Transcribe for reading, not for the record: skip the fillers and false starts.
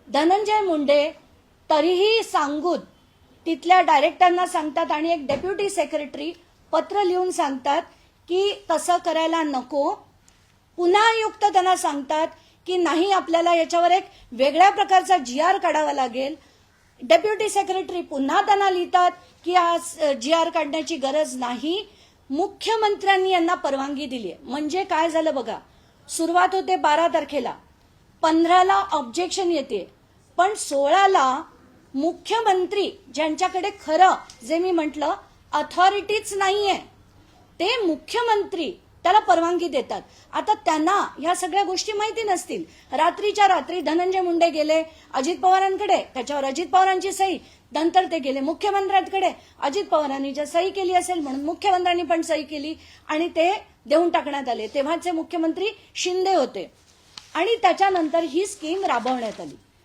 धनंजय मुंडे तरीही सांगून तिथल्या डायरेक्टरांना सांगतात आणि एक डेप्युटी सेक्रेटरी पत्र लिहून सांगतात की तसं करायला नको. पुन्हा आयुक्त त्यांना सांगतात की नाही, आपल्याला याच्यावर एक वेगळ्या प्रकारचा GR काढावा लागेल. डेप्युटी सेक्रेटरी पुन्हा त्यांना लिहितात की आज GR काढण्याची गरज नाही. मुख्यमंत्र्यांनी यांना परवानगी दिली आहे. म्हणजे काय झालं बघा, सुरुवात होते 12 तारखेला, 15ला ऑब्जेक्शन येते, पण 16ला मुख्यमंत्री ज्यांच्याकडे खरं जे मी म्हटलं अथॉरिटीच नाहीये ते मुख्यमंत्री त्याला परवानगी देतात. आता त्यांना या सगळ्या गोष्टी माहिती नसतील. रात्रीच्या रात्री धनंजय मुंडे गेले अजित पवारांकडे, त्याच्यावर अजित पवारांची सही, नंतर ते गेले मुख्यमंत्र्यांकडे, अजित पवारांनी जर सही केली असेल म्हणून मुख्यमंत्र्यांनी पण सही केली आणि ते देऊन टाकण्यात आले. तेव्हाचे मुख्यमंत्री शिंदे होते आणि त्याच्यानंतर ही स्कीम राबवण्यात आली.